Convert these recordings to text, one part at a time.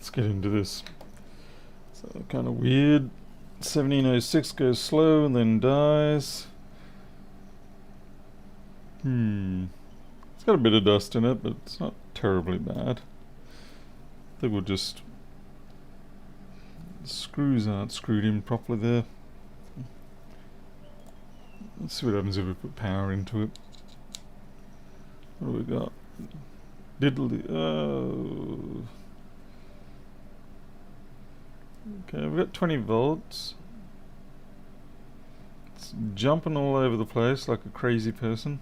Let's get into this. So kind of weird. 1706 goes slow and then dies. It's got a bit of dust in it, but it's not terribly bad. I think we'll just... The screws aren't screwed in properly there. Let's see what happens if we put power into it. What do we got? Diddly... Oh... Okay, we've got 20 volts. It's jumping all over the place like a crazy person.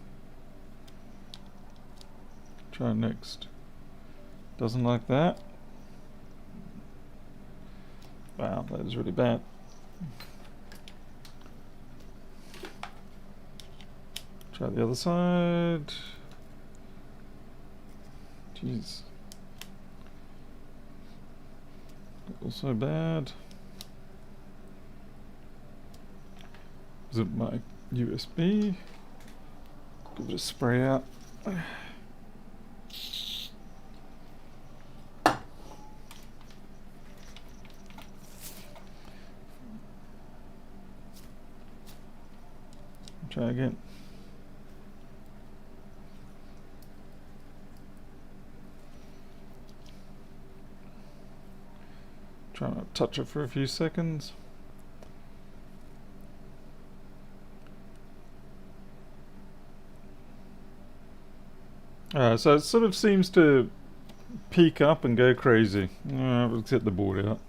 Try next. Doesn't like that. Wow, that is really bad. Try the other side. Jeez. Also bad. Is it my USB? Give it a spray out. Try again. Try not to touch it for a few seconds. So it sort of seems to peak up and go crazy. Alright, let's get the board out.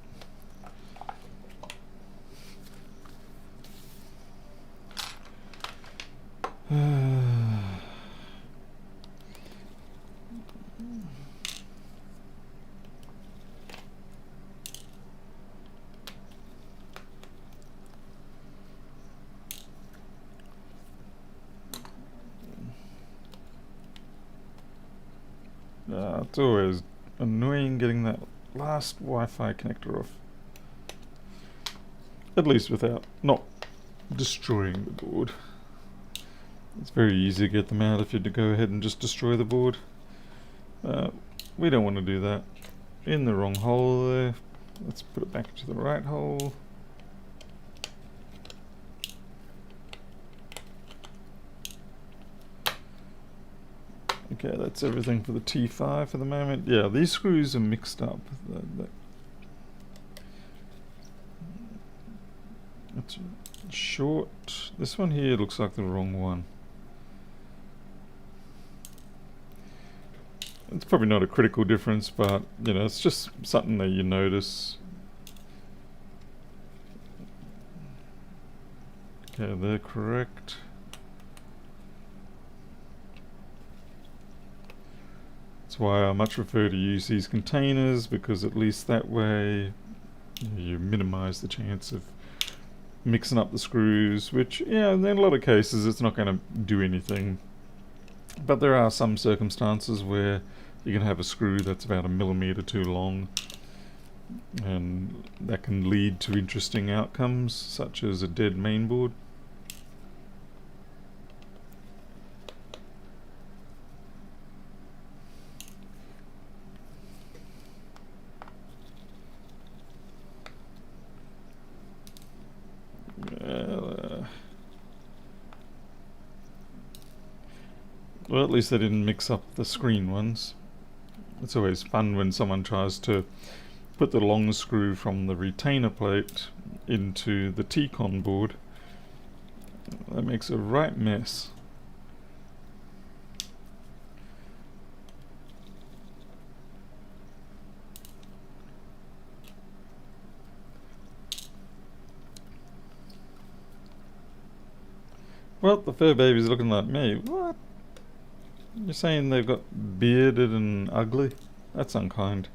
It's always annoying getting that last Wi-Fi connector off. At least without not destroying the board. It's very easy to get them out if you had to go ahead and just destroy the board. We don't want to do that. In the wrong hole there. Let's put it back into the right hole. Okay, that's everything for the T5 for the moment. Yeah, these screws are mixed up. That's short. This one here looks like the wrong one. It's probably not a critical difference, but you know, it's just something that you notice. Okay, they're correct. That's why I much prefer to use these containers, because at least that way you minimize the chance of mixing up the screws, which, yeah, in a lot of cases it's not going to do anything. But there are some circumstances where you can have a screw that's about 1 millimeter too long, and that can lead to interesting outcomes, such as a dead mainboard. Well, at least they didn't mix up the screen ones. It's always fun when someone tries to put the long screw from the retainer plate into the T-con board. That makes a right mess. Well, the fur baby's looking like me. What? You're saying they've got bearded and ugly? That's unkind.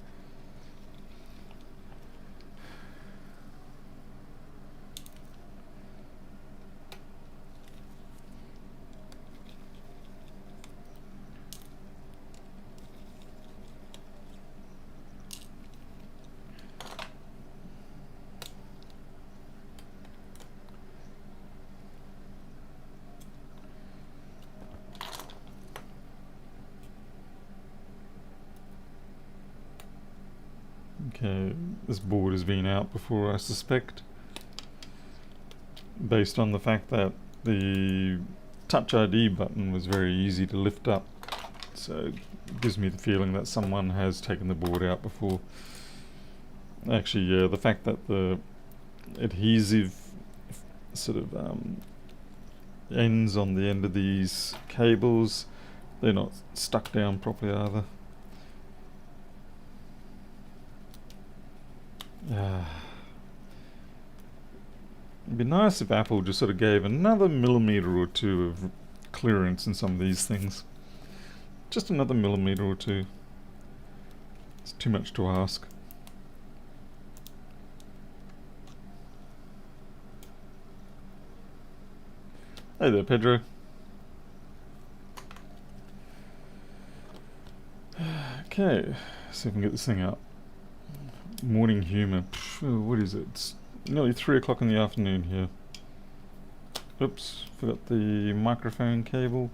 Okay, this board has been out before, I suspect, based on the fact that the Touch ID button was very easy to lift up. So it gives me the feeling that someone has taken the board out before. Actually, yeah, the fact that the adhesive sort of ends on the end of these cables, they're not stuck down properly either. It'd be nice if Apple just sort of gave another millimetre or two of clearance in some of these things. Just another millimetre or two. It's too much to ask. Hey there, Pedro. Okay, see if I can get this thing out. Morning humour. What is it? It's nearly 3 o'clock in the afternoon here. Oops, forgot the microphone cable.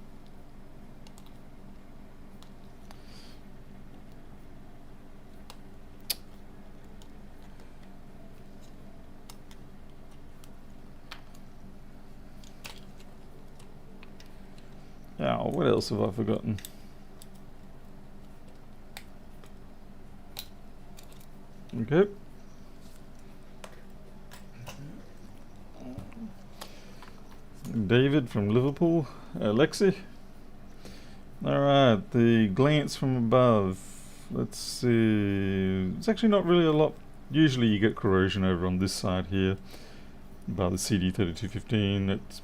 Oh, what else have I forgotten? Okay. David from Liverpool. Lexi. Alright, the glance from above. Let's see. It's actually not really a lot. Usually you get corrosion over on this side here by the CD3215. It's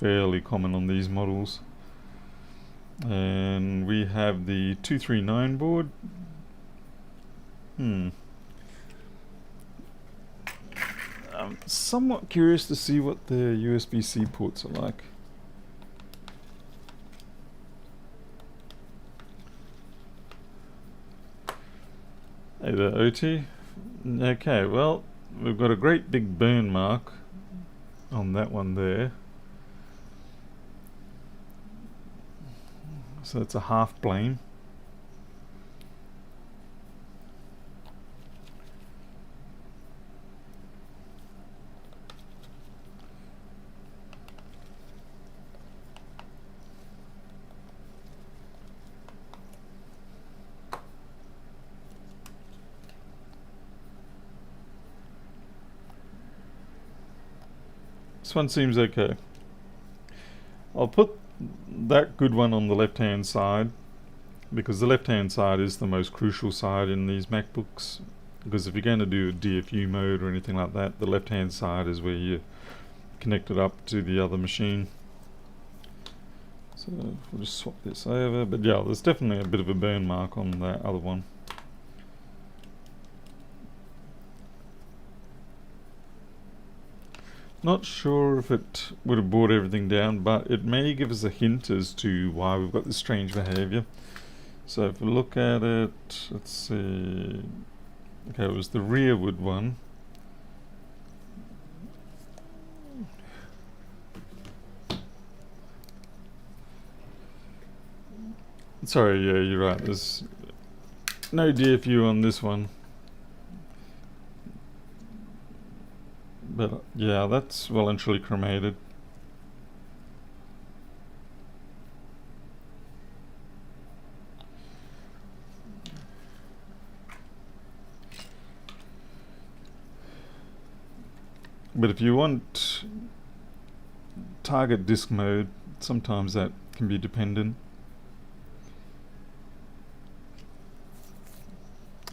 fairly common on these models. And we have the 239 board. I'm somewhat curious to see what the USB-C ports are like. Hey there, OT. Okay, well, we've got a great big burn mark on that one there. So it's a half plane. This one seems okay. I'll put that good one on the left hand side, because the left hand side is the most crucial side in these MacBooks, because if you're going to do a DFU mode or anything like that, the left hand side is where you connect it up to the other machine. So we'll just swap this over, but yeah, there's definitely a bit of a burn mark on that other one. Not sure if it would have brought everything down, but it may give us a hint as to why we've got this strange behavior. So if we look at it, let's see. Okay, it was the rearward one. Sorry, yeah, you're right. There's no DFU on this one. But yeah, that's well and truly cremated. But if you want target disk mode, sometimes that can be dependent.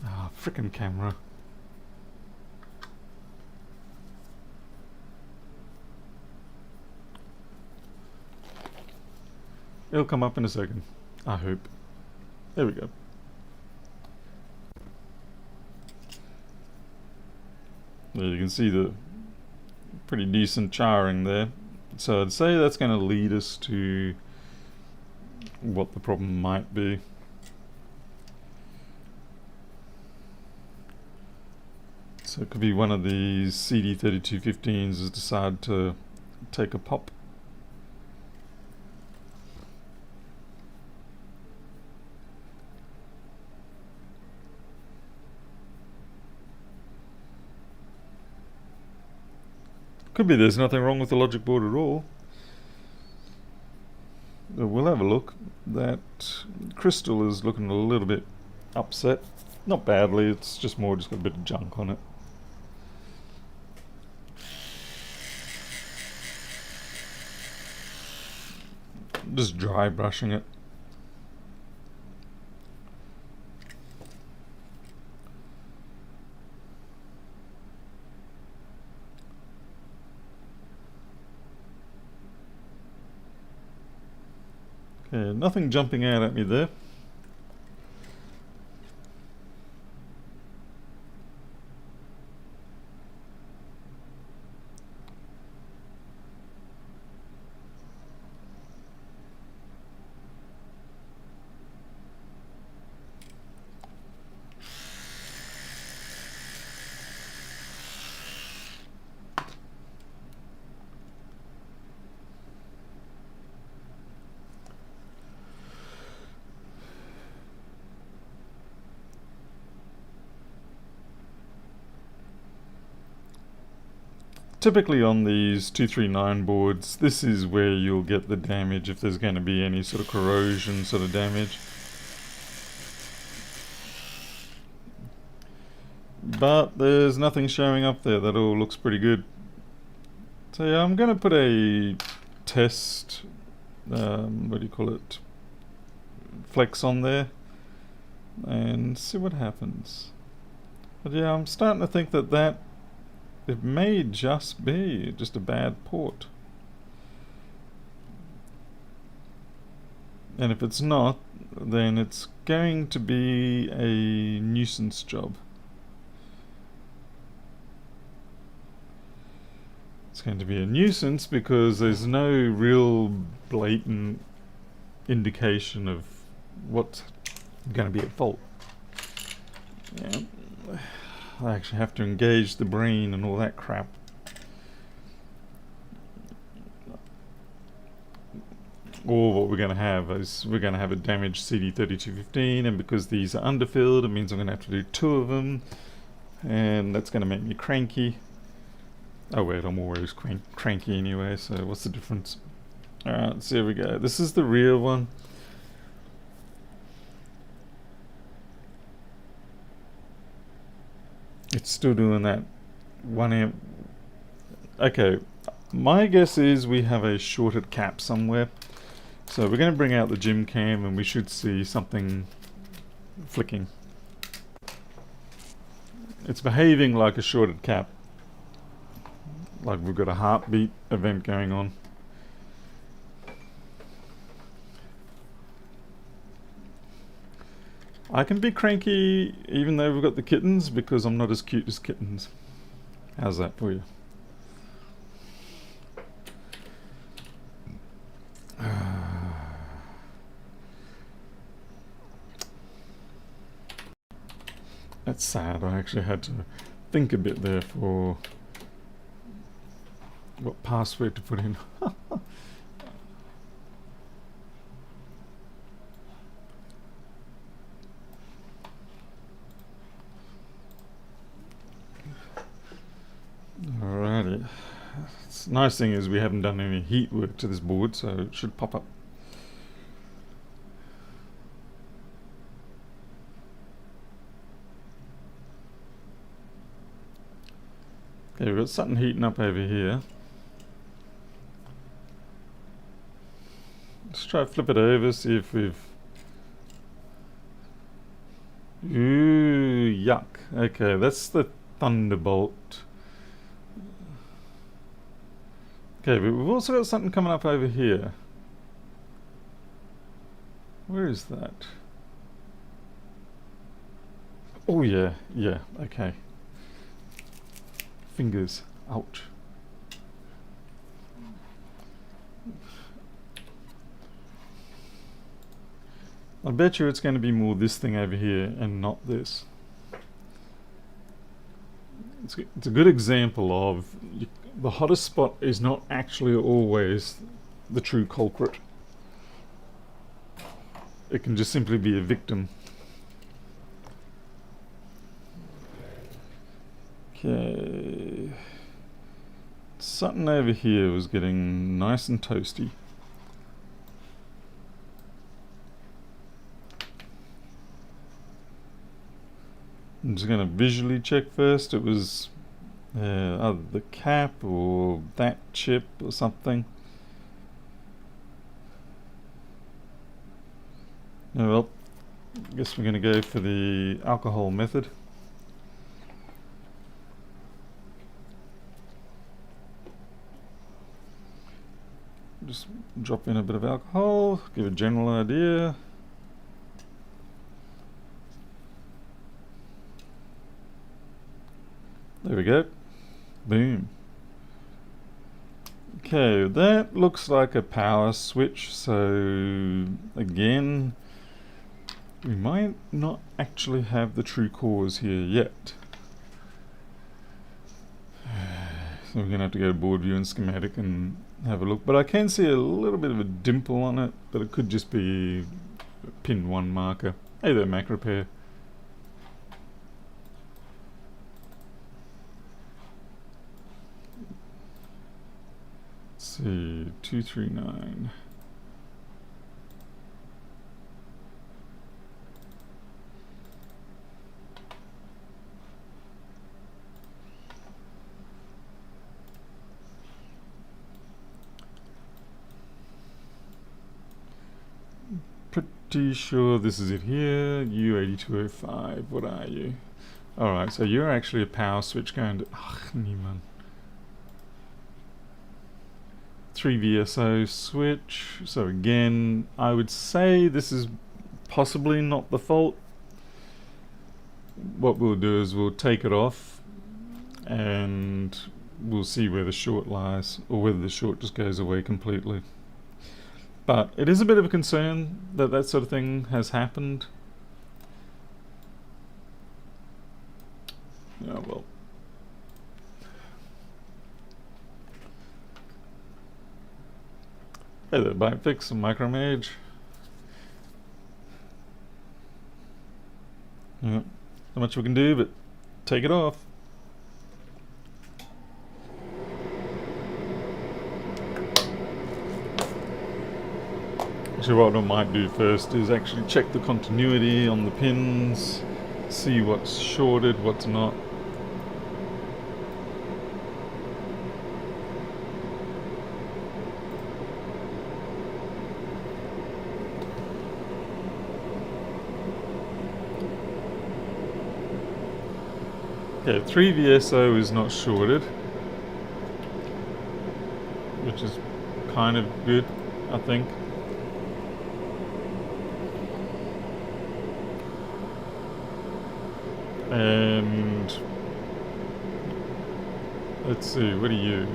Ah, frickin' camera. It'll come up in a second, I hope. There we go. There you can see the pretty decent charring there. So I'd say that's going to lead us to what the problem might be. So it could be one of these CD3215s has decided to take a pop. Could be there's nothing wrong with the logic board at all. We'll have a look. That crystal is looking a little bit upset. Not badly, it's just got a bit of junk on it. Just dry brushing it. Okay, nothing jumping out at me there. Typically on these 239 boards, this is where you'll get the damage if there's going to be any sort of corrosion sort of damage. But there's nothing showing up there. That all looks pretty good. So yeah, I'm going to put a test, what do you call it, flex on there and see what happens. But yeah, I'm starting to think that it may just be just a bad port. And if it's not, then it's going to be a nuisance job. It's going to be a nuisance because there's no real blatant indication of what's going to be at fault. Yeah. I actually have to engage the brain and all that crap. Or what we're going to have is we're going to have a damaged CD3215, and because these are underfilled, it means I'm going to have to do 2 of them, and that's going to make me cranky. Oh wait, I'm always cranky anyway, so what's the difference? Alright, so here we go. This is the real one. It's still doing that 1 amp. Okay, my guess is we have a shorted cap somewhere. So we're going to bring out the gym cam and we should see something flicking. It's behaving like a shorted cap. Like we've got a heartbeat event going on. I can be cranky even though we've got the kittens because I'm not as cute as kittens. How's that for you? That's sad. I actually had to think a bit there for what password to put in. Alrighty. The nice thing is we haven't done any heat work to this board, so it should pop up. Okay, we've got something heating up over here. Let's try to flip it over, see if we've... Ooh, yuck. Okay, that's the Thunderbolt. Okay, but we've also got something coming up over here. Where is that? Oh yeah, okay. Fingers, ouch. I bet you it's going to be more this thing over here and not this. It's a good example of the hottest spot is not actually always the true culprit. It can just simply be a victim. Okay. something over here was getting nice and toasty. I'm just going to visually check first. It was either the cap or that chip or something. Oh well, I guess we're going to go for the alcohol method. Just drop in a bit of alcohol, give a general idea. There we go. Boom. Okay, that looks like a power switch, so again, we might not actually have the true cause here yet. So we're going to have to go to board view and schematic and have a look. But I can see a little bit of a dimple on it, but it could just be a pin 1 marker. Hey there, Mac Repair. Let's see, 239. Pretty sure this is it here. U8205. What are you? Alright, so you're actually a power switch going to. Ach, niemand. 3 VSO switch. So again, I would say this is possibly not the fault. What we'll do is we'll take it off and we'll see where the short lies, or whether the short just goes away completely. But it is a bit of a concern that that sort of thing has happened. Oh well. Hey there, Bite Fix and Micromage. Yeah, not much we can do, but take it off. So what I might do first is actually check the continuity on the pins, see what's shorted, what's not. Okay, 3 VSO is not shorted, which is kind of good, I think. And let's see, what are you?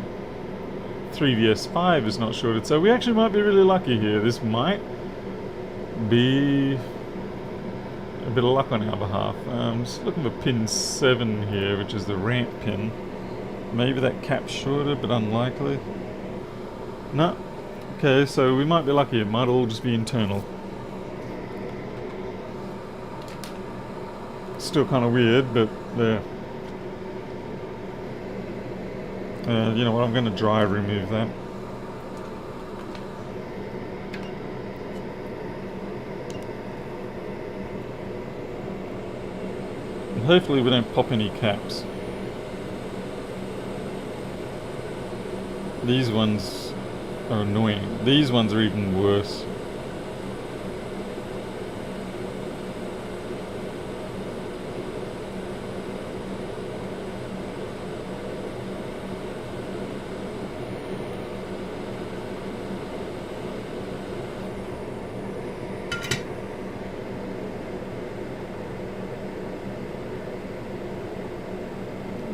3VS5 is not shorted, so we actually might be really lucky here. This might be a bit of luck on our behalf. I'm just looking for pin 7 here, which is the ramp pin. Maybe that cap's shorted, but unlikely. No. Okay, so we might be lucky. It might all just be internal. Still kind of weird, but there. You know what, I'm going to dry remove that. And hopefully we don't pop any caps. These ones are annoying. These ones are even worse.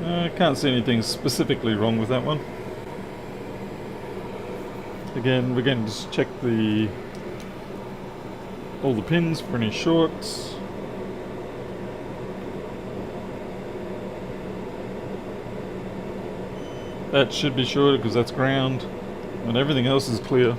I can't see anything specifically wrong with that one. Again, we're going to just check all the pins for any shorts. That should be shorted because that's ground, and everything else is clear.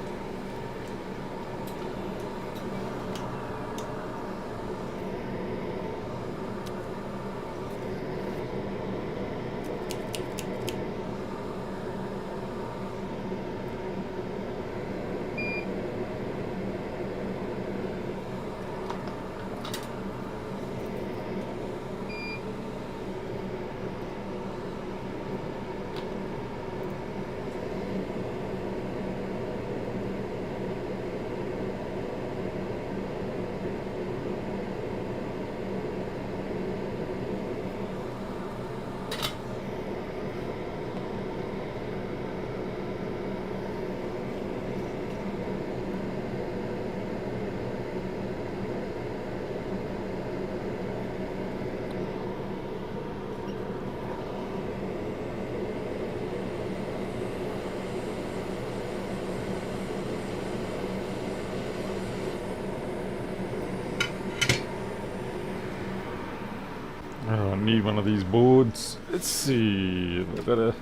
need one of these boards. Let's see, I've got a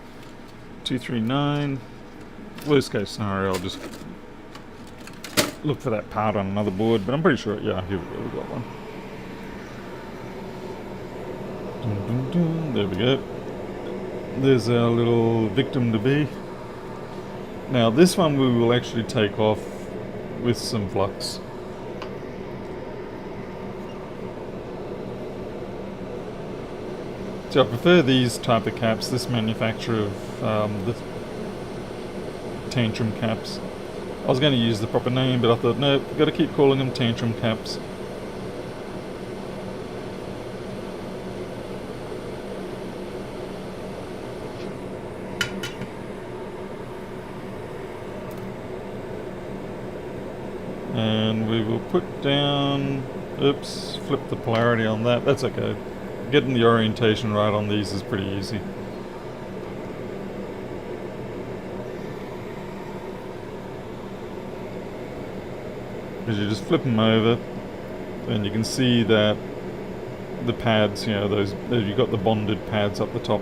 239. Worst case scenario, I'll just look for that part on another board, but I'm pretty sure, yeah, here we go, we've got one. Dun, dun, dun. There we go. There's our little victim to be. Now this one we will actually take off with some flux. So I prefer these type of caps, this manufacturer of the tantrum caps. I was going to use the proper name, but I thought, no, we've got to keep calling them tantrum caps. And we will put down, oops, flip the polarity on that, that's okay. Getting the orientation right on these is pretty easy. Because you just flip them over and you can see that the pads, you know, those you've got the bonded pads up the top.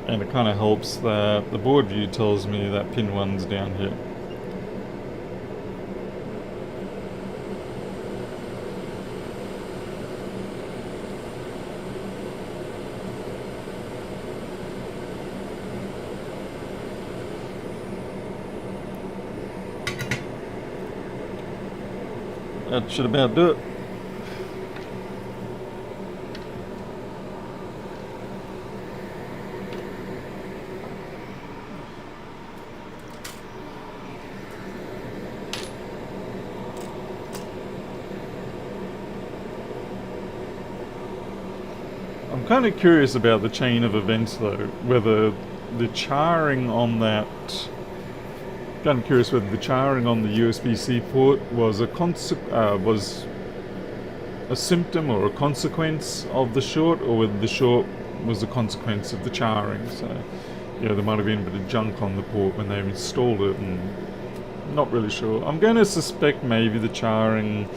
And it kind of helps that the board view tells me that pin 1's down here. That should about do it. I'm kind of curious about the chain of events though, whether the charring on that... Kind of curious whether the charring on the USB-C port was was a symptom or a consequence of the short, or whether the short was a consequence of the charring. So, you know, there might have been a bit of junk on the port when they installed it, and not really sure. I'm going to suspect maybe the charring.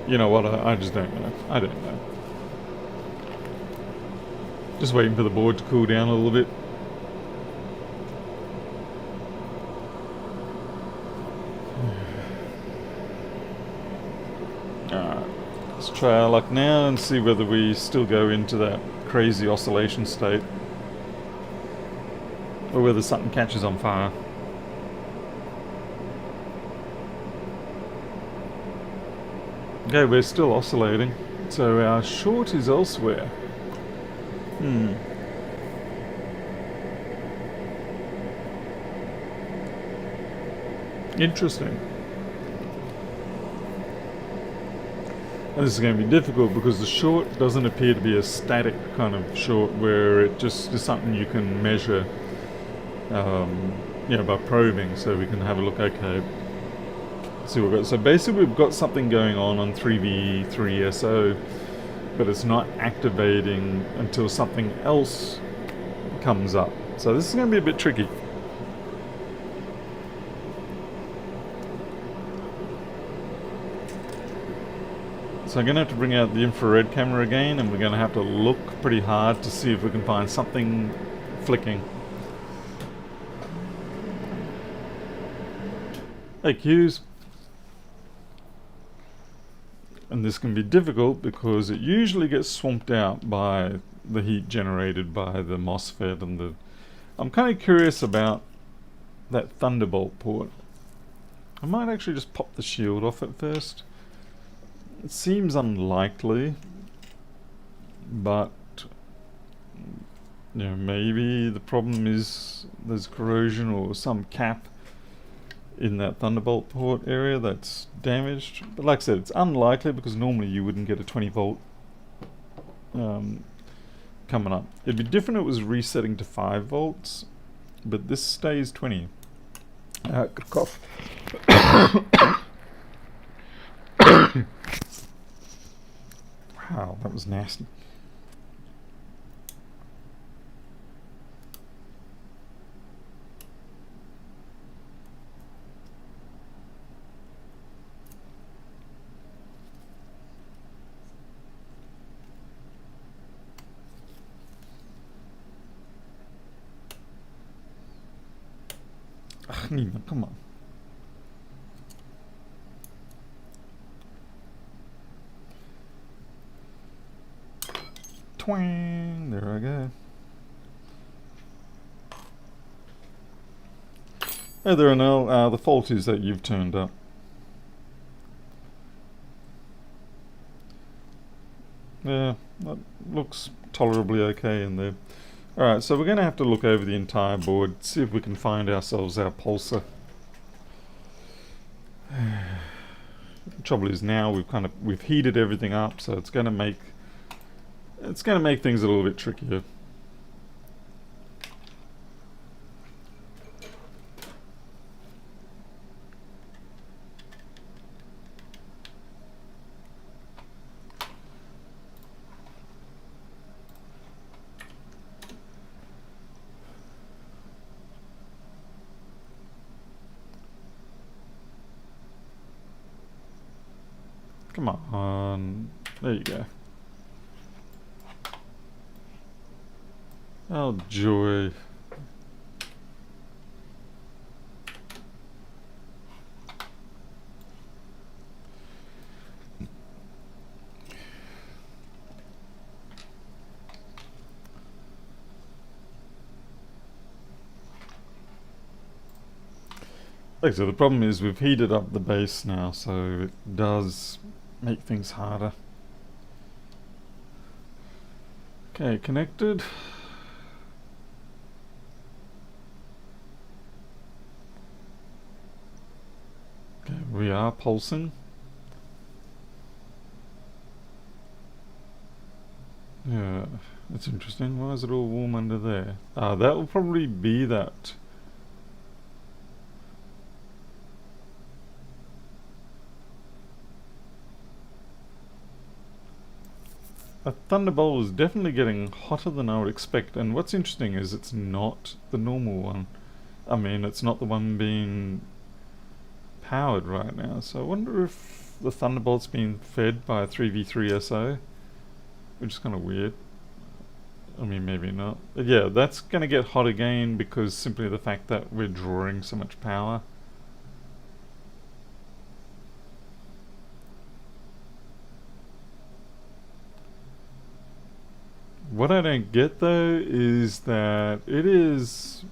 You know what? I just don't know. I don't know. Just waiting for the board to cool down a little bit. Alright, let's try our luck now and see whether we still go into that crazy oscillation state, or whether something catches on fire. Okay, we're still oscillating, so our short is elsewhere. Interesting. And this is going to be difficult because the short doesn't appear to be a static kind of short where it just is something you can measure you know, by probing. So we can have a look. Okay, let's see what we've got. So basically we've got something going on 3V3SO, but it's not activating until something else comes up. So this is going to be a bit tricky. So I'm going to have to bring out the infrared camera again, and we're going to have to look pretty hard to see if we can find something flicking. Hey, Q's. And this can be difficult because it usually gets swamped out by the heat generated by the MOSFET and the... I'm kind of curious about that Thunderbolt port. I might actually just pop the shield off at first. It seems unlikely, but you know, maybe the problem is there's corrosion or some cap in that Thunderbolt port area that's damaged. But like I said, it's unlikely because normally you wouldn't get a 20 volt coming up. It'd be different if it was resetting to 5 volts, but this stays 20. Good cough. Wow, that was nasty. Ugh, Nima, come on. Twang! There I go. Oh, there are no. The fault is that you've turned up. Yeah, that looks tolerably okay in there. Alright, so we're going to have to look over the entire board, see if we can find ourselves our pulsar. The trouble is now we've heated everything up, so it's going to make things a little bit trickier. Come on. There you go. Oh, joy. Like I said, the problem is we've heated up the base now, so it does make things harder. Okay, connected. Okay, we are pulsing. Yeah, that's interesting. Why is it all warm under there? That will probably be that. A thunderbolt is definitely getting hotter than I would expect, and what's interesting is it's not the normal one. I mean, it's not the one being powered right now, so I wonder if the thunderbolt's being fed by a 3v3 SO, which is kind of weird. I mean, maybe not. But yeah, that's going to get hot again because simply the fact that we're drawing so much power. What I don't get though is that it is,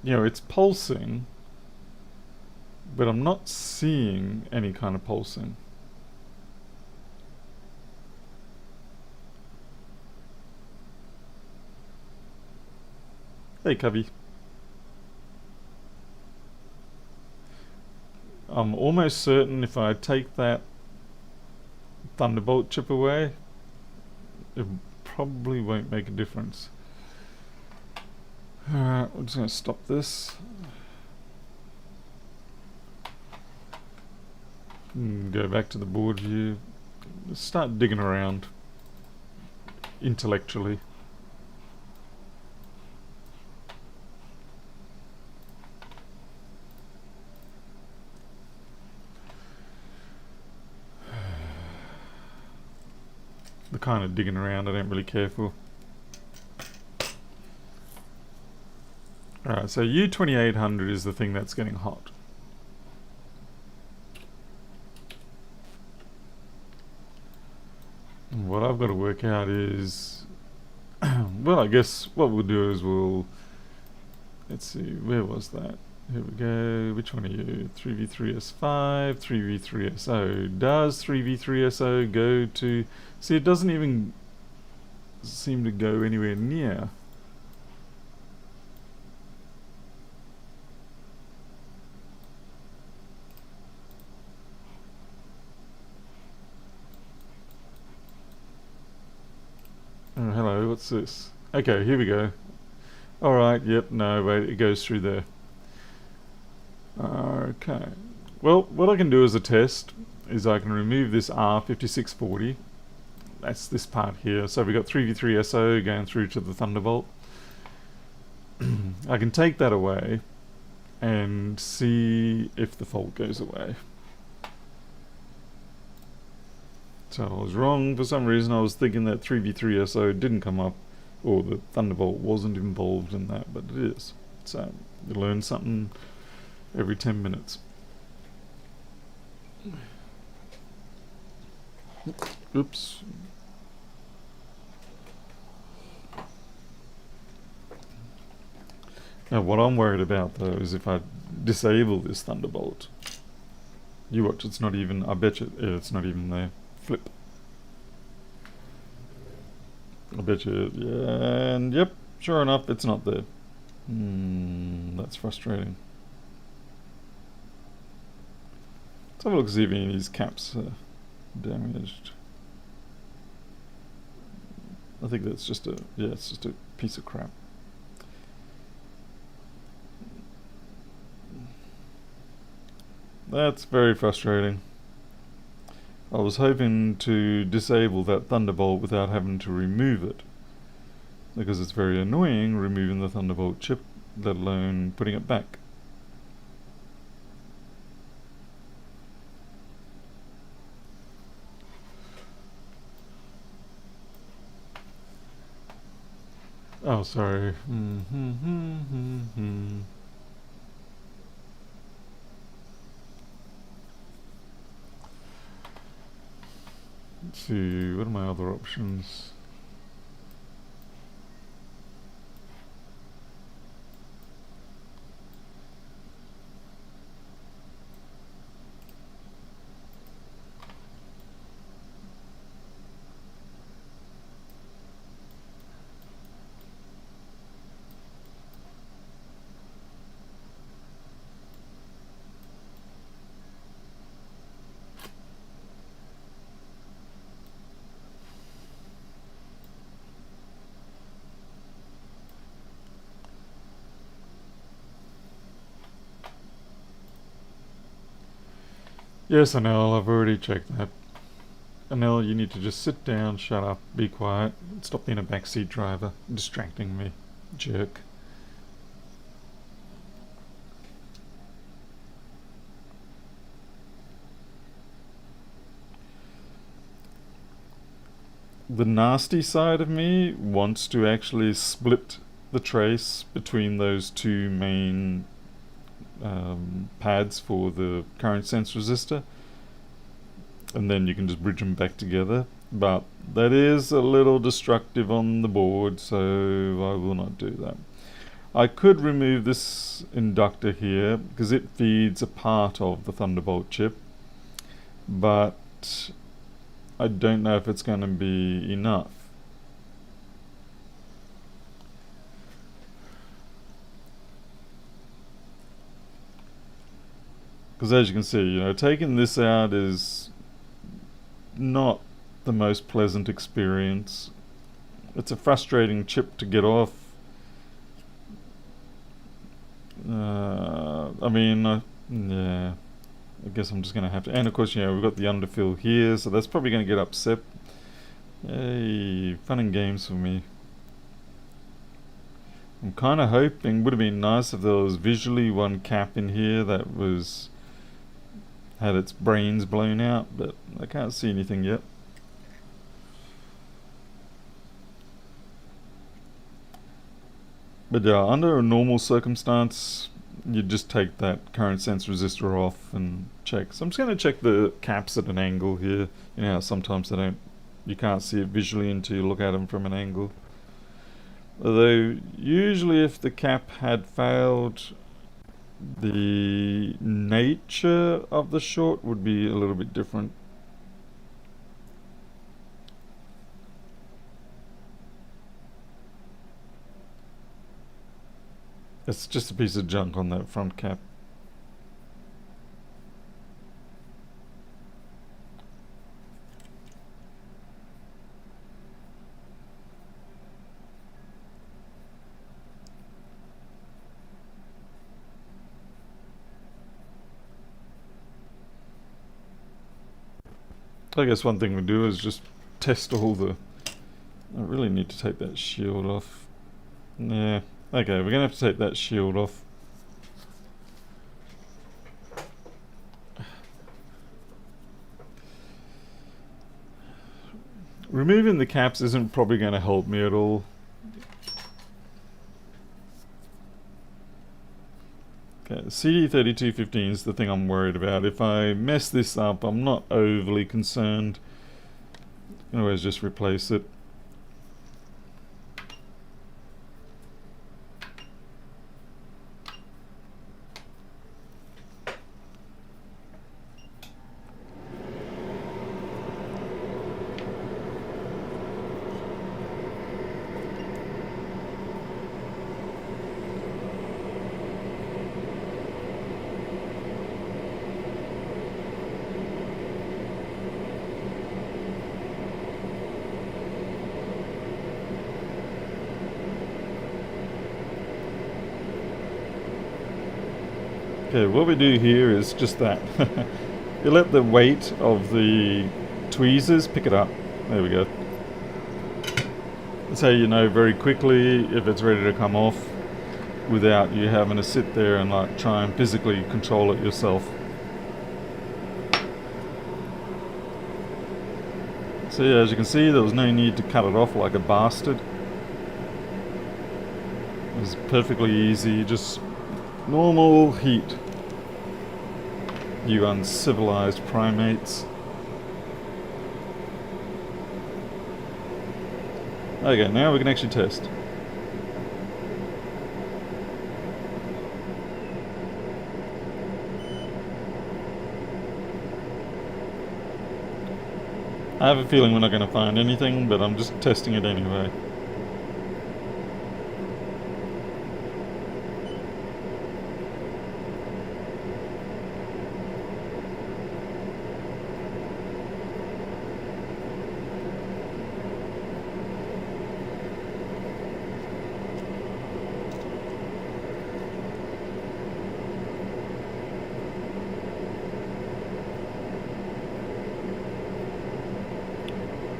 it's pulsing, but I'm not seeing any kind of pulsing. Hey, Cubby. I'm almost certain if I take that Thunderbolt chip away, it probably won't make a difference. Alright, we're just going to stop this. And go back to the board view. Start digging around intellectually. The kind of digging around I don't really care for. Alright, so U2800 is the thing that's getting hot. And what I've got to work out is, well, I guess what we'll do is let's see, where was that? Here we go. Which one are you? 3v3s5, 3v3so. Does 3v3so go to... See, it doesn't even seem to go anywhere near. Oh, hello, what's this? Okay, here we go. Alright, yep, no, wait, it goes through there. Okay. Well, what I can do as a test is I can remove this R5640. That's this part here. So we've got 3v3SO going through to the Thunderbolt. I can take that away and see if the fault goes away. So I was wrong. For some reason I was thinking that 3v3SO didn't come up. or the Thunderbolt wasn't involved in that, but it is. So you learn something every 10 minutes. Oops. Now what I'm worried about though is if I disable this Thunderbolt. You watch, it's not even, I bet you, yeah, it's not even there. Flip. I bet you, yeah, and yep, sure enough, it's not there. That's frustrating. Let's have a look, see if any of these caps are damaged. I think that's just it's just a piece of crap. That's very frustrating. I was hoping to disable that Thunderbolt without having to remove it, because it's very annoying removing the Thunderbolt chip, let alone putting it back. Oh, sorry. Let's see, what are my other options? Yes, Anel, I've already checked that. Anel, you need to just sit down, shut up, be quiet, stop being a backseat driver, distracting me, jerk. The nasty side of me wants to actually split the trace between those two main pads for the current sense resistor, and then you can just bridge them back together, but that is a little destructive on the board, so I will not do that. I could remove this inductor here because it feeds a part of the Thunderbolt chip, but I don't know if it's going to be enough. Because as you can see, taking this out is not the most pleasant experience. It's a frustrating chip to get off. Yeah, I guess I'm just going to have to. And of course, we've got the underfill here, so that's probably going to get upset. Hey, fun and games for me. I'm kind of hoping, would have been nice if there was visually one cap in here that had its brains blown out, but I can't see anything yet. But yeah, under a normal circumstance, you just take that current sense resistor off and check. So I'm just going to check the caps at an angle here. Sometimes you can't see it visually until you look at them from an angle. Although usually if the cap had failed, the nature of the short would be a little bit different. It's just a piece of junk on that front cap. I guess one thing we do is just test all the... I really need to take that shield off. Yeah, okay, we're going to have to take that shield off. Removing the caps isn't probably going to help me at all. CD3215 is the thing I'm worried about. If I mess this up, I'm not overly concerned. You can always just replace it. Okay, what we do here is just that. You let the weight of the tweezers pick it up. There we go. That's how you know very quickly if it's ready to come off without you having to sit there and like try and physically control it yourself. So yeah, as you can see, there was no need to cut it off like a bastard. It was perfectly easy, just normal heat. You uncivilized primates. Okay, now we can actually test. I have a feeling we're not going to find anything, but I'm just testing it anyway.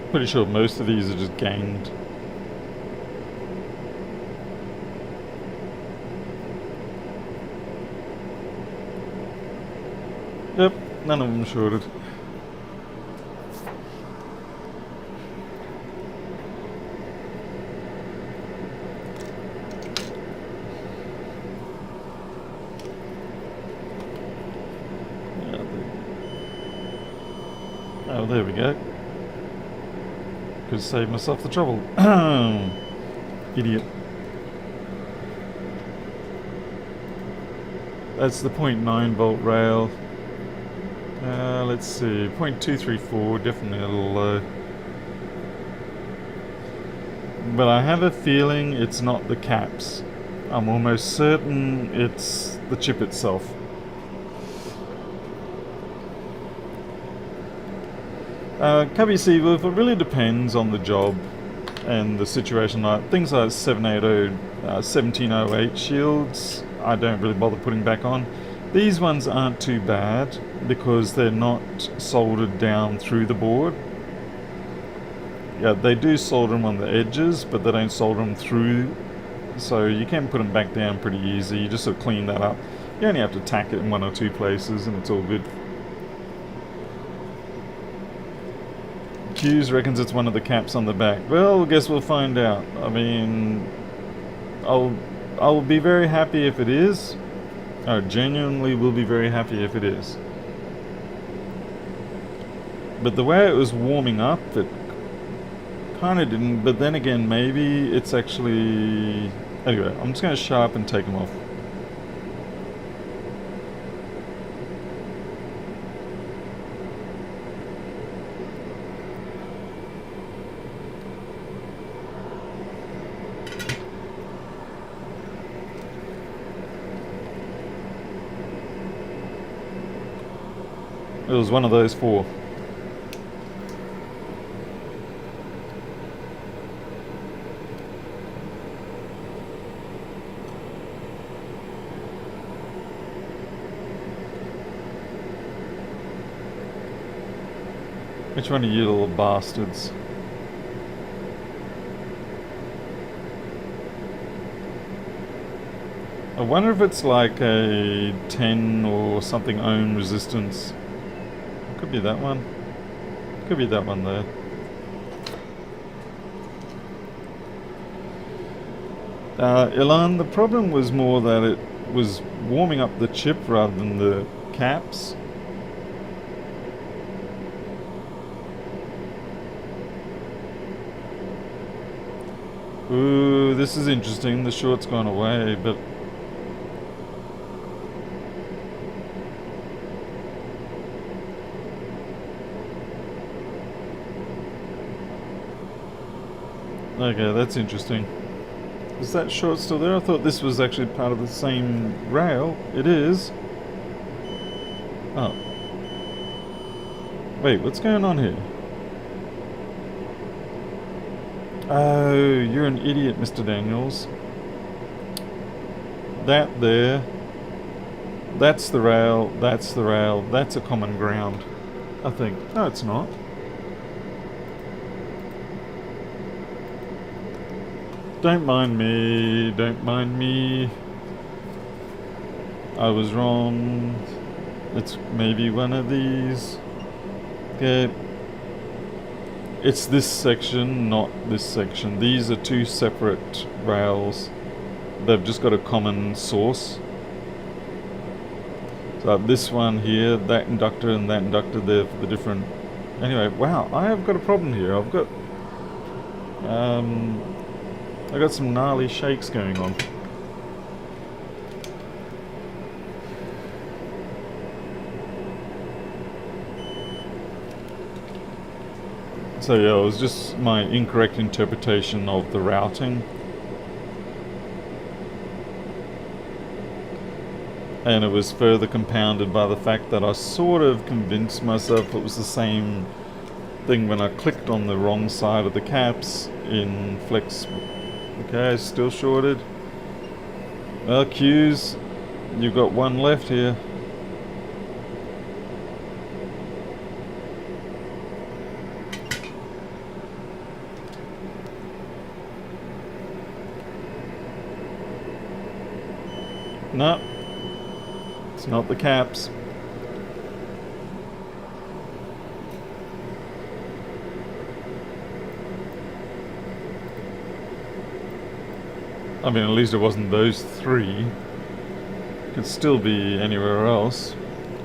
Pretty sure most of these are just ganged. Yep, none of them shorted. Oh, there we go. Could save myself the trouble. Idiot. That's the 0.9 volt rail. Let's see, 0.234, definitely a little low. But I have a feeling it's not the caps. I'm almost certain it's the chip itself. KBC, well, it really depends on the job and the situation. Like things like 780, 1708 shields, I don't really bother putting back on. These ones aren't too bad because they're not soldered down through the board. Yeah, they do solder them on the edges, but they don't solder them through, so you can put them back down pretty easy. You just sort of clean that up. You only have to tack it in one or two places and it's all good. Hughes reckons it's one of the caps on the back. Well, I guess we'll find out. I mean, I'll be very happy if it is. I genuinely will be very happy if it is. But the way it was warming up, it kind of didn't. But then again, maybe it's actually... Anyway, I'm just going to shut up and take them off. It was one of those four. Which one of you little bastards? I wonder if it's like a 10 or something ohm resistance. Could be that one. Could be that one there. Ilan, the problem was more that was warming up the chip rather than the caps. Ooh, this is interesting. The short's gone away, but okay, that's interesting. Is that short still there? I thought this was actually part of the same rail. It is. Oh. Wait, what's going on here? Oh, you're an idiot, Mr. Daniels. That there. That's the rail, that's the rail, that's a common ground, I think. No, it's not. Don't mind me, don't mind me. I was wrong. It's maybe one of these. Okay. It's this section, not this section. These are two separate rails. They've just got a common source. So this one here, that inductor and that inductor there for the different... Anyway, wow, I have got a problem here. I've got some gnarly shakes going on. So yeah, it was just my incorrect interpretation of the routing. And it was further compounded by the fact that I sort of convinced myself it was the same thing when I clicked on the wrong side of the caps in Flex. Okay, still shorted. Well, Q's, you've got one left here. No, it's not the caps. I mean, at least it wasn't those three. Could still be anywhere else.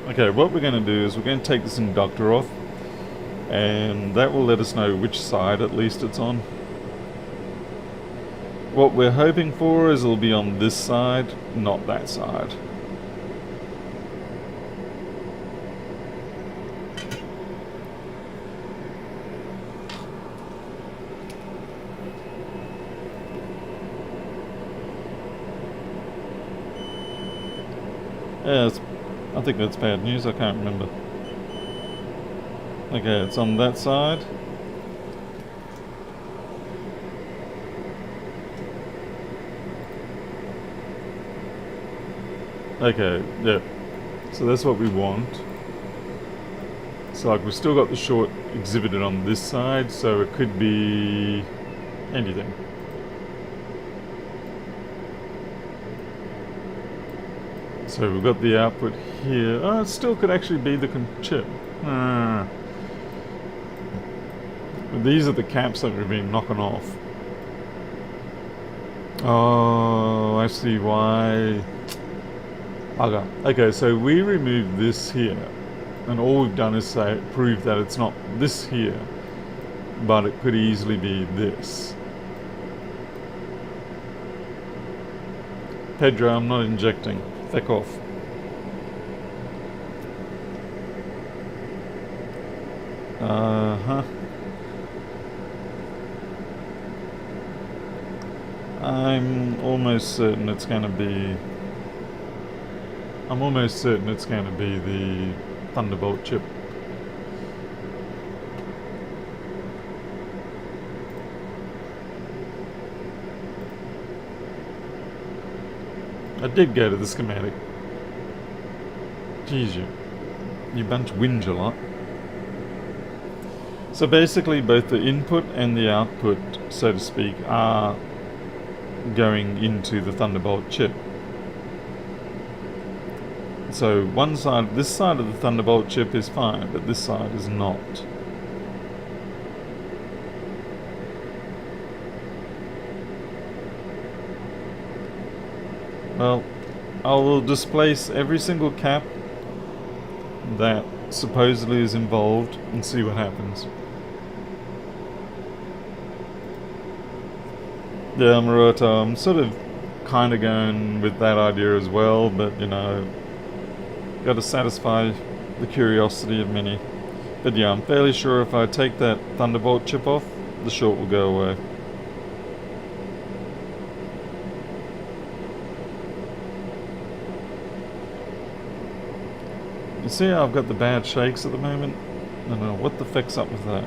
Okay, what we're going to do is we're going to take this inductor off, and that will let us know which side at least it's on. What we're hoping for is it'll be on this side, not that side. Yeah, I think that's bad news, I can't remember. Okay, it's on that side. Okay, yeah. So that's what we want. So like we've still got the short exhibited on this side, so it could be anything. So we've got the output here. Oh, it still could actually be the chip. These are the caps that we've been knocking off. Oh, I see why. Okay, so we removed this here, and all we've done is prove that it's not this here, but it could easily be this. Pedro, I'm not injecting. Feck off. I'm almost certain it's going to be the Thunderbolt chip. I did go to the schematic. Jeez, you bunch whinge a lot. So basically both the input and the output, so to speak, are going into the Thunderbolt chip. So this side of the Thunderbolt chip is fine, but this side is not. Well, I'll displace every single cap that supposedly is involved and see what happens. Yeah, Maruta, I'm sort of kind of going with that idea as well, but you know, got to satisfy the curiosity of many. But yeah, I'm fairly sure if I take that Thunderbolt chip off, the short will go away. You see how I've got the bad shakes at the moment? I don't know, what the feck's up with that?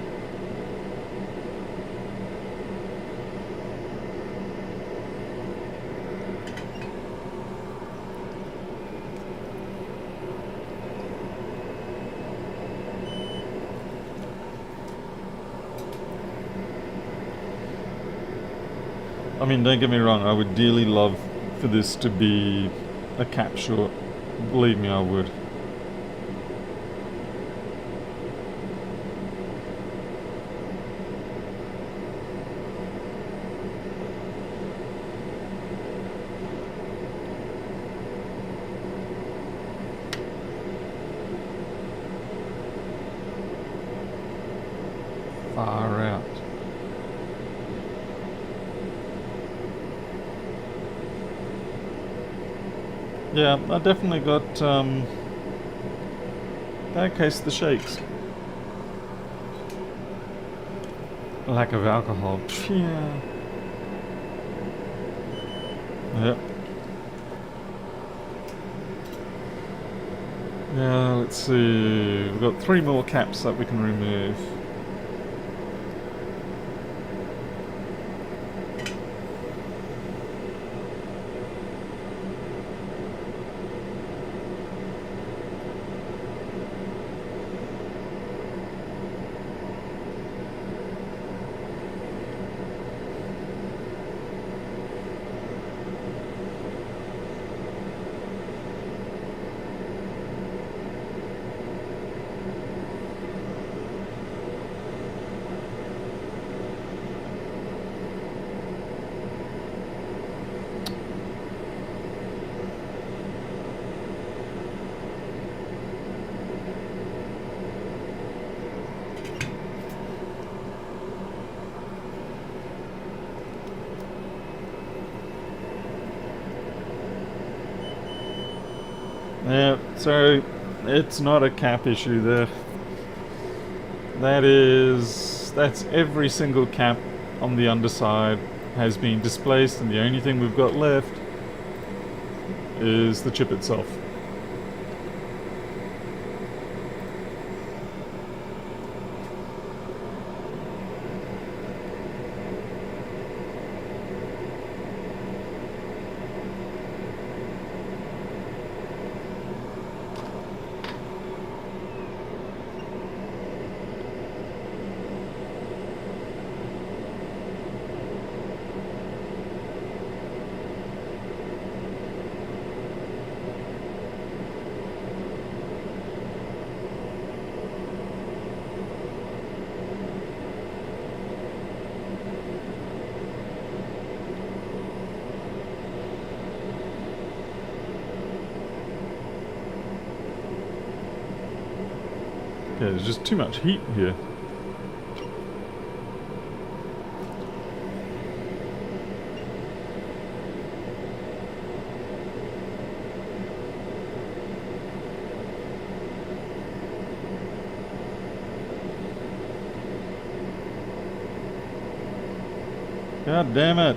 I mean, don't get me wrong, I would dearly love for this to be a cap short. Believe me, I would. Far out. Yeah, I definitely got that case the shakes. Lack of alcohol. Yeah. Yep. Yeah, let's see. We've got 3 more caps that we can remove. Yeah, so it's not a cap issue there. That's every single cap on the underside has been displaced, and the only thing we've got left is the chip itself. Okay, there's just too much heat here. God damn it.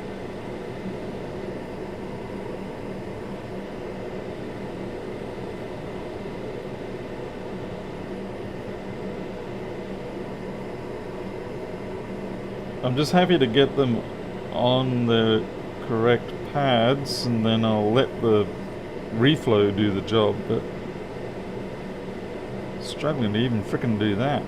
I'm just happy to get them on the correct pads, and then I'll let the reflow do the job, but struggling to even frickin' do that.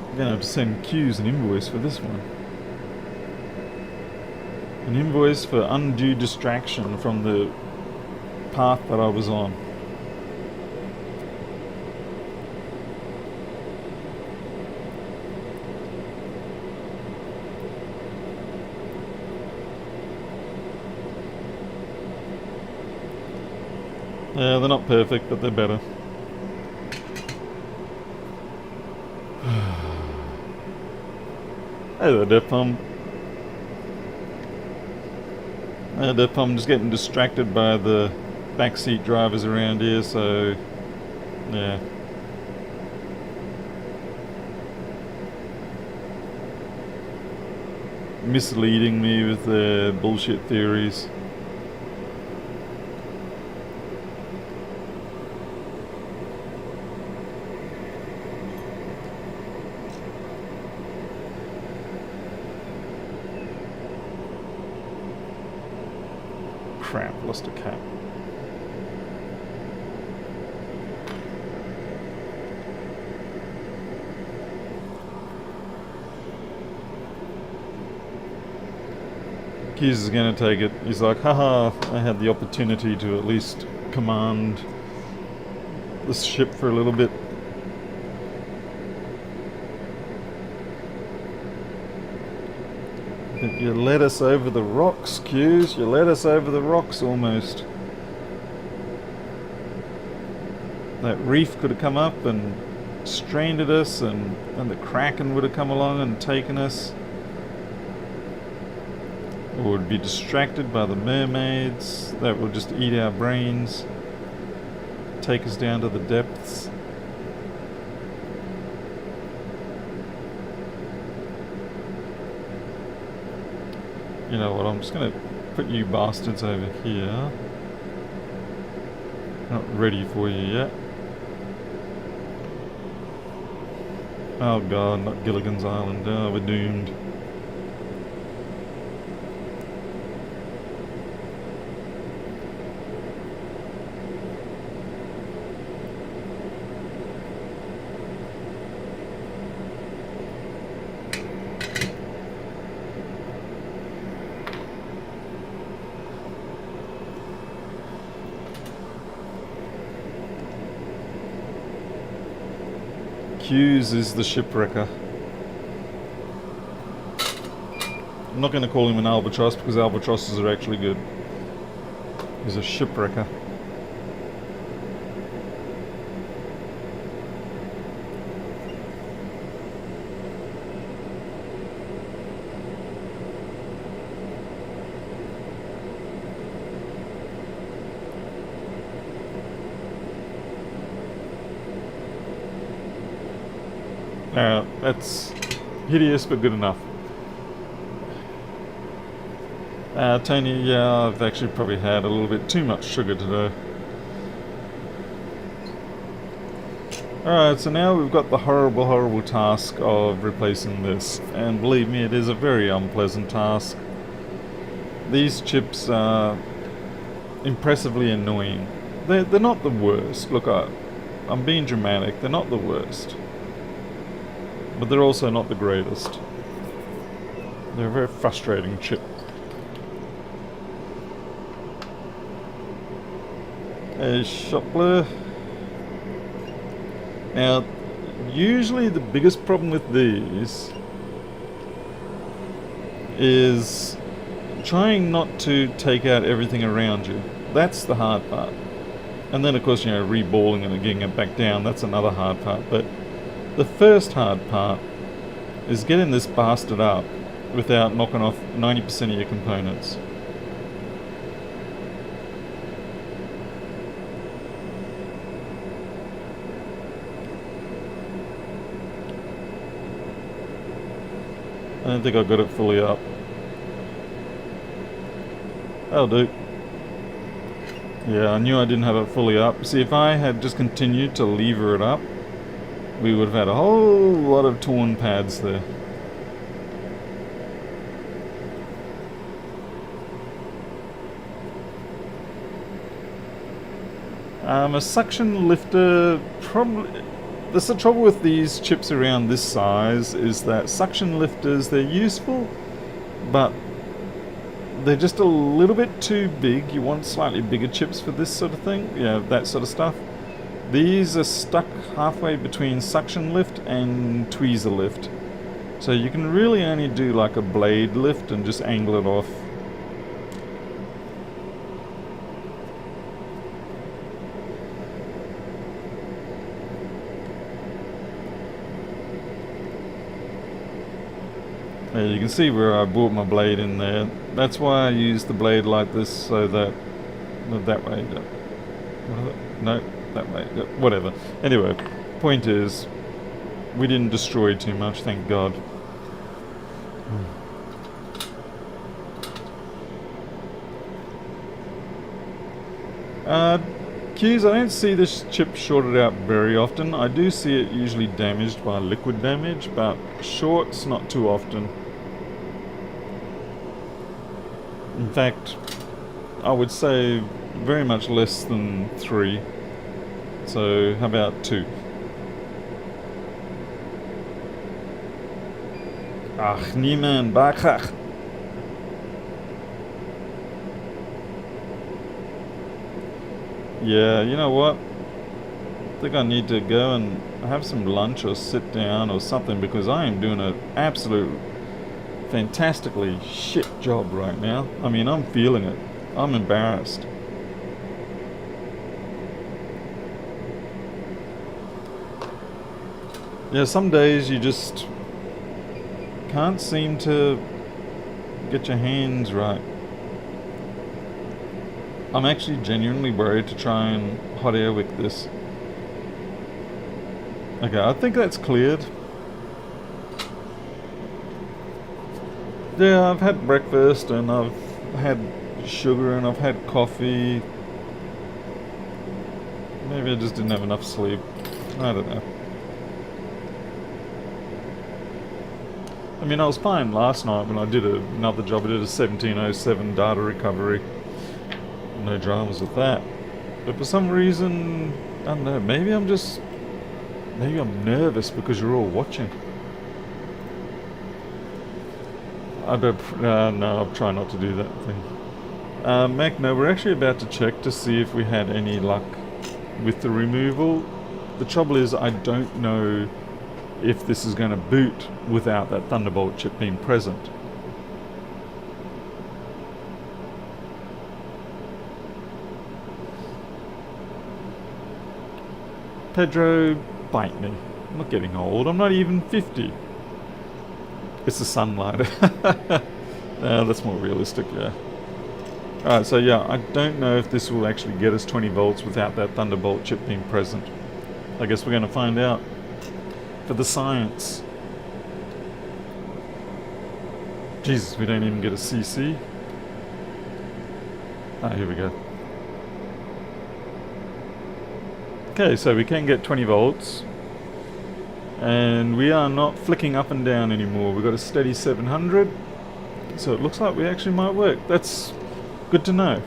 I'm gonna have to send Q's an invoice for this one. An invoice for undue distraction from the path that I was on. Yeah, they're not perfect, but they're better. Hey there, Defcom. Hey, Defcom, just getting distracted by the backseat drivers around here, so yeah. Misleading me with their bullshit theories. Crap, lost a cap. Hughes is going to take it. He's like, haha, I had the opportunity to at least command this ship for a little bit. You led us over the rocks, Hughes. You led us over the rocks almost. That reef could have come up and stranded us, and the Kraken would have come along and taken us. Or would be distracted by the mermaids that would just eat our brains, take us down to the depths. You know what, I'm just going to put you bastards over here. Not ready for you yet. Oh god, not Gilligan's Island. Oh, we're doomed. Hughes is the shipwrecker. I'm not going to call him an albatross because albatrosses are actually good. He's a shipwrecker. That's hideous but good enough. Tony, yeah, I've actually probably had a little bit too much sugar today. Alright, so now we've got the horrible, horrible task of replacing this. And believe me, it is a very unpleasant task. These chips are impressively annoying. They're not the worst. Look, I'm being dramatic. They're not the worst. But they're also not the greatest. They're a very frustrating chip. Hey, Shopler. Now, usually the biggest problem with these is trying not to take out everything around you. That's the hard part. And then, of course, reballing it and getting it back down. That's another hard part. But the first hard part is getting this bastard up without knocking off 90% of your components. I don't think I got it fully up. That'll do. Yeah, I knew I didn't have it fully up. See, if I had just continued to lever it up, we would have had a whole lot of torn pads there. A suction lifter, probably... That's the trouble with these chips around this size, is that suction lifters, they're useful, but they're just a little bit too big. You want slightly bigger chips for this sort of thing, yeah, that sort of stuff. These are stuck halfway between suction lift and tweezer lift. So you can really only do like a blade lift and just angle it off. There you can see where I brought my blade in there. That's why I use the blade like this, so that that way. No, that way. Whatever. Anyway, point is, we didn't destroy too much, thank God. Q's, I don't see this chip shorted out very often. I do see it usually damaged by liquid damage, but shorts not too often. In fact, I would say very much less than 3. So how about 2? Ach, niemand, bakach. Yeah, you know what? I think I need to go and have some lunch or sit down or something, because I am doing an absolute fantastically shit job right now. I mean, I'm feeling it. I'm embarrassed. Yeah, some days you just can't seem to get your hands right. I'm actually genuinely worried to try and hot air wick this. Okay, I think that's cleared. Yeah, I've had breakfast and I've had sugar and I've had coffee. Maybe I just didn't have enough sleep. I don't know. I mean, I was fine last night when I did another job. I did a 1707 data recovery. No dramas with that. But for some reason, I don't know, maybe I'm nervous because you're all watching. No, I'll try not to do that thing. Mac, no, we're actually about to check to see if we had any luck with the removal. The trouble is, I don't know if this is going to boot without that Thunderbolt chip being present. Pedro, bite me. I'm not getting old. I'm not even 50. It's the sunlight. That's more realistic, yeah. Alright, so yeah, I don't know if this will actually get us 20 volts without that Thunderbolt chip being present. I guess we're going to find out. For the science. Jesus, we don't even get a CC. Here we go. Okay, so we can get 20 volts. And we are not flicking up and down anymore. We've got a steady 700. So it looks like we actually might work. That's good to know.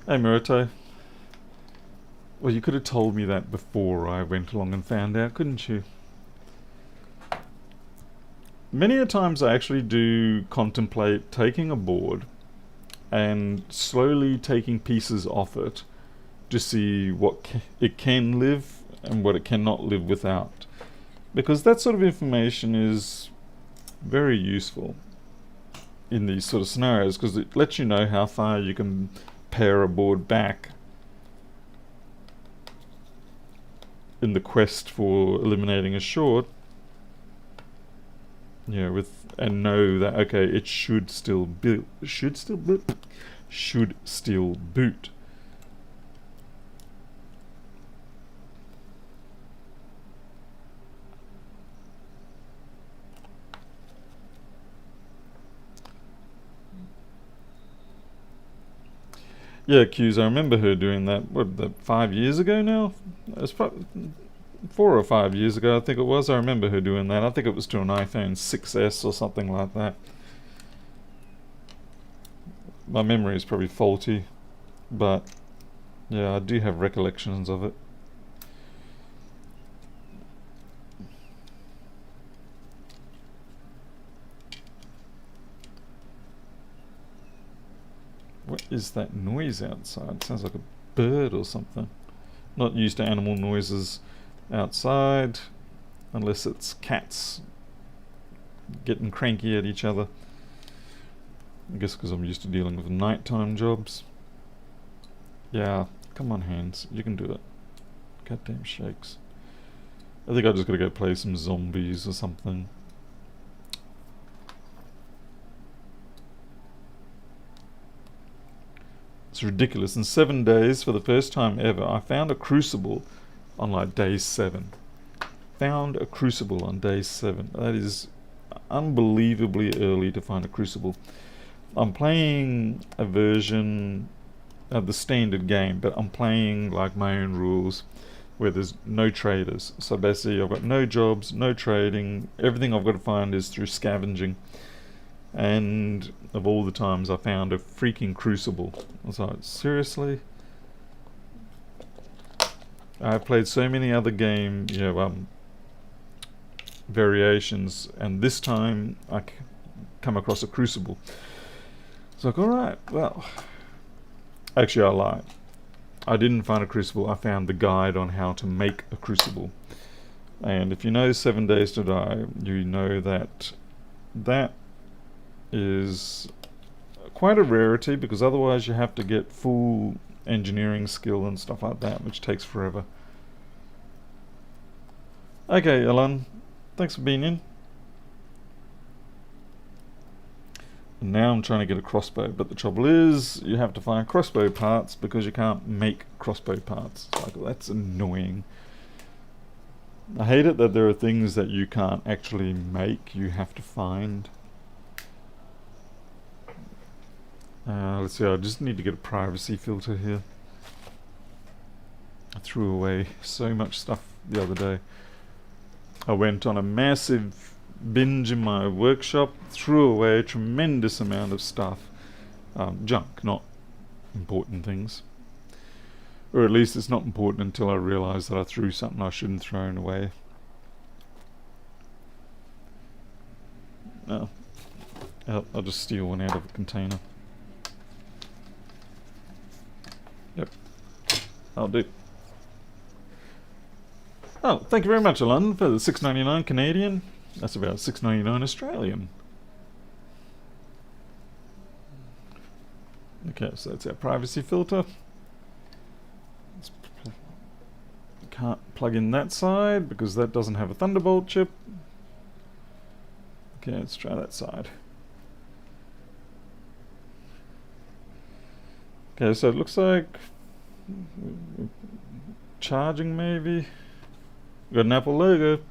Hey, Murito. Well, you could have told me that before I went along and found out, couldn't you? Many a times I actually do contemplate taking a board and slowly taking pieces off it to see what it can live and what it cannot live without. Because that sort of information is very useful in these sort of scenarios, because it lets you know how far you can pare a board back in the quest for eliminating a short. Yeah, and know that, okay, it should still boot. Yeah, Q's, I remember her doing that, 5 years ago now? It's probably 4 or 5 years ago, I think it was. I remember her doing that. I think it was to an iPhone 6S or something like that. My memory is probably faulty, but yeah, I do have recollections of it. What is that noise outside? It sounds like a bird or something. Not used to animal noises outside, unless it's cats getting cranky at each other. I guess because I'm used to dealing with nighttime jobs. Yeah, come on hands, you can do it. Goddamn shakes. I think I just gotta go play some zombies or something. It's ridiculous. In 7 days, for the first time ever, I found a crucible on like day 7. Found a crucible on day 7. That is unbelievably early to find a crucible. I'm playing a version of the standard game, but I'm playing like my own rules, where there's no traders. So basically I've got no jobs, no trading, everything I've got to find is through scavenging. And of all the times I found a freaking crucible. I was like, seriously? I've played so many other game, variations, and this time I come across a crucible. It's like, alright, well, actually I lied. I didn't find a crucible, I found the guide on how to make a crucible. And if you know 7 Days to Die, you know that that is quite a rarity, because otherwise you have to get full engineering skill and stuff like that, which takes forever. Okay, Alan, thanks for being in. And now I'm trying to get a crossbow, but the trouble is you have to find crossbow parts because you can't make crossbow parts. It's like, that's annoying. I hate it that there are things that you can't actually make, you have to find. Let's see, I just need to get a privacy filter here. I threw away so much stuff the other day. I went on a massive binge in my workshop, threw away a tremendous amount of stuff. Junk, not important things. Or at least it's not important until I realise that I threw something I shouldn't have thrown away. Oh. I'll just steal one out of a container. Yep, I'll do. Oh, thank you very much, Alan, for the $6.99 Canadian. That's about $6.99 Australian. Okay, so that's our privacy filter. Can't plug in that side because that doesn't have a Thunderbolt chip. Okay, let's try that side. Okay, so it looks like charging maybe. Got an Apple logo.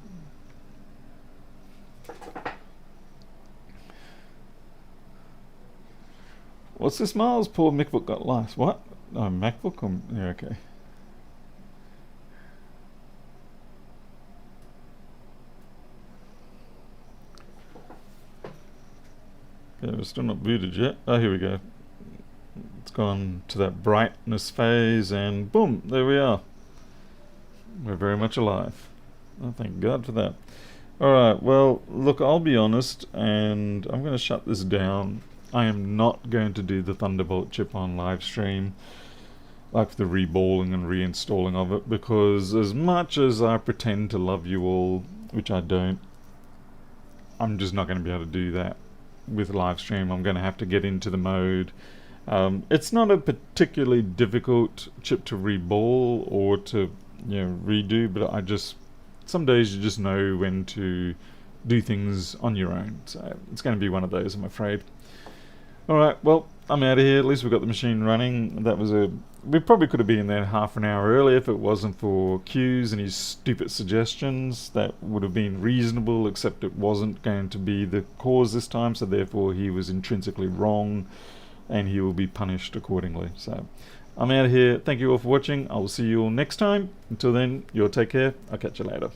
What's this, Miles? Poor Macbook got lost. What? Oh, MacBook? Yeah, okay. Okay, we're still not booted yet. Oh, here we go. It's gone to that brightness phase and boom, there we are. We're very much alive. Oh, thank God for that. Alright, well, look, I'll be honest, and I'm going to shut this down. I am not going to do the Thunderbolt chip on live stream, like the reballing and reinstalling of it, because as much as I pretend to love you all, which I don't, I'm just not going to be able to do that with live stream. I'm going to have to get into the mode. It's not a particularly difficult chip to reball or to redo, but some days you just know when to do things on your own. So it's going to be one of those, I'm afraid. Alright, well, I'm out of here. At least we've got the machine running. We probably could have been there half an hour early if it wasn't for Q's and his stupid suggestions. That would have been reasonable, except it wasn't going to be the cause this time, so therefore he was intrinsically wrong and he will be punished accordingly. So I'm out of here. Thank you all for watching. I will see you all next time. Until then, you all take care. I'll catch you later.